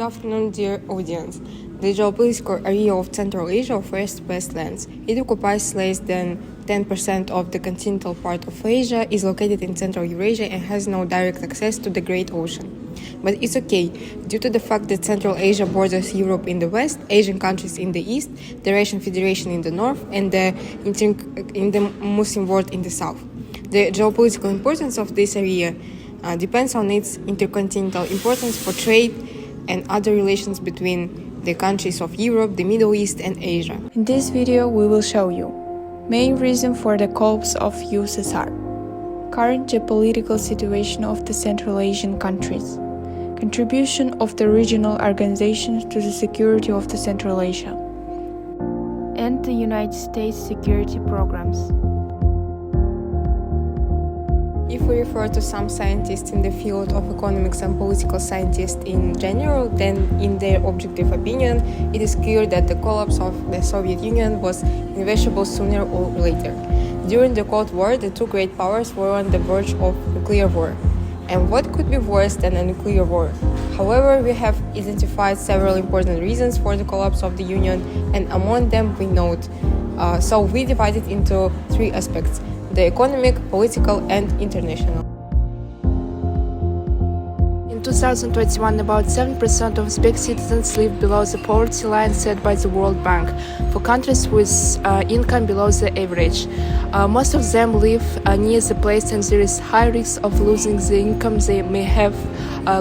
afternoon, dear audience. The geopolitical area of Central Asia offers vast lands. It occupies less than 10% of the continental part of Asia, is located in Central Eurasia and has no direct access to the Great Ocean. But it's okay, due to the fact that Central Asia borders Europe in the west, Asian countries in the east, the Russian Federation in the north, and the Muslim world in the south. The geopolitical importance of this area depends on its intercontinental importance for trade and other relations between the countries of Europe, the Middle East, and Asia. In this video, we will show you main reason for the collapse of USSR, current geopolitical situation of the Central Asian countries, contribution of the regional organizations to the security of the Central Asia, and the United States security programs. If we refer to some scientists in the field of economics and political scientists in general, then in their objective opinion, it is clear that the collapse of the Soviet Union was inevitable sooner or later. During the Cold War, the two great powers were on the verge of nuclear war. And what could be worse than a nuclear war? However, we have identified several important reasons for the collapse of the Union, and among them we note. So we divide it into three aspects: the economic, political, and international. In 2021, about 7% of Uzbek citizens live below the poverty line set by the World Bank for countries with income below the average. Most of them live near the place, and there is high risk of losing the income they may have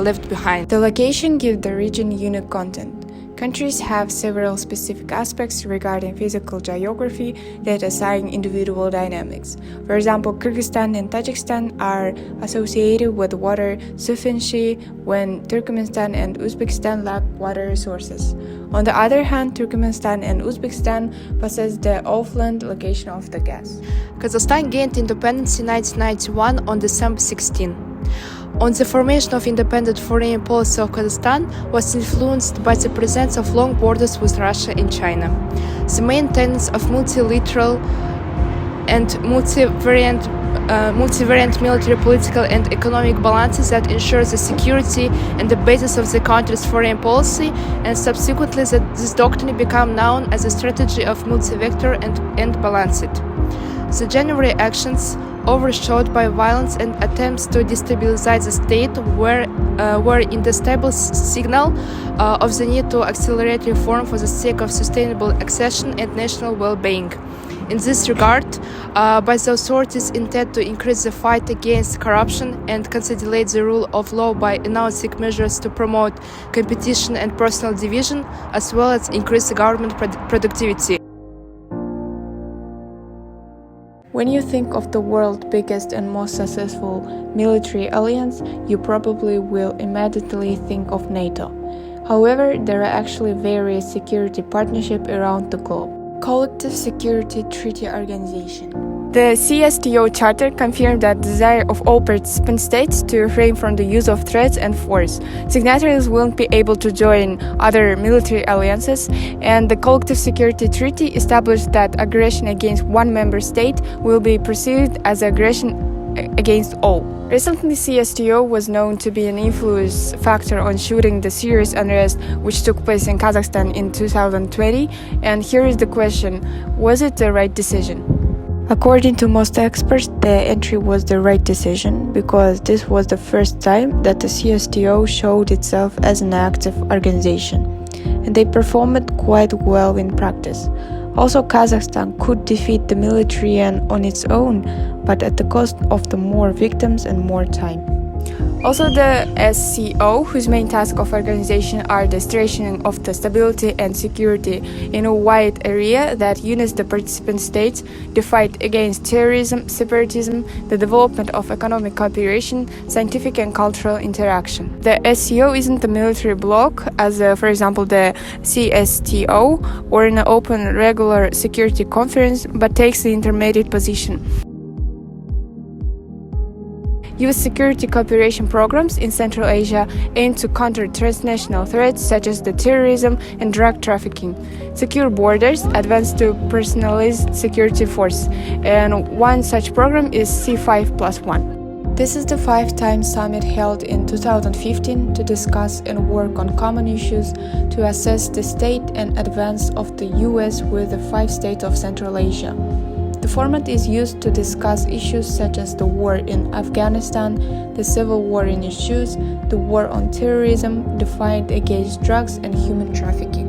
left behind. The location gives the region unique content. Countries have several specific aspects regarding physical geography that assign individual dynamics. For example, Kyrgyzstan and Tajikistan are associated with water sufficiency when Turkmenistan and Uzbekistan lack water resources. On the other hand, Turkmenistan and Uzbekistan possess the offland location of the gas. Kazakhstan gained independence in 1991 on December 16. On the formation of independent foreign policy of Kazakhstan was influenced by the presence of long borders with Russia and China. The main tenets of multilateral and multivariant military, political, and economic balances that ensure the security and the basis of the country's foreign policy, and subsequently that this doctrine became known as a strategy of multi-vector and balanced. The January actions, overshadowed by violence and attempts to destabilize the state, were in the stable signal of the need to accelerate reform for the sake of sustainable accession and national well-being. In this regard, by the authorities intend to increase the fight against corruption and consolidate the rule of law by announcing measures to promote competition and personal division, as well as increase the government productivity. When you think of the world's biggest and most successful military alliance, you probably will immediately think of NATO. However, there are actually various security partnerships around the globe. Collective Security Treaty Organization. The CSTO Charter confirmed the desire of all participant states to refrain from the use of threats and force. Signatories won't be able to join other military alliances, and the Collective Security Treaty established that aggression against one member state will be perceived as aggression against all. Recently, CSTO was known to be an influence factor on shooting the serious unrest which took place in Kazakhstan in 2020, and here is the question: was it the right decision? According to most experts, the entry was the right decision because this was the first time that the CSTO showed itself as an active organization, and they performed quite well in practice. Also, Kazakhstan could defeat the military on its own, but at the cost of the more victims and more time. Also, the SCO, whose main task of organization are the strengthening of the stability and security in a wide area that unites the participant states, the fight against terrorism, separatism, the development of economic cooperation, scientific and cultural interaction. The SCO isn't a military bloc, as for example the CSTO, or an open regular security conference, but takes the intermediate position. U.S. security cooperation programs in Central Asia aim to counter transnational threats such as the terrorism and drug trafficking, secure borders, advance to personalized security force, and one such program is C5+1. This is the 5-time summit held in 2015 to discuss and work on common issues to assess the state and advance of the US with the 5 states of Central Asia. The format is used to discuss issues such as the war in Afghanistan, the civil war in issues, the war on terrorism, the fight against drugs and human trafficking.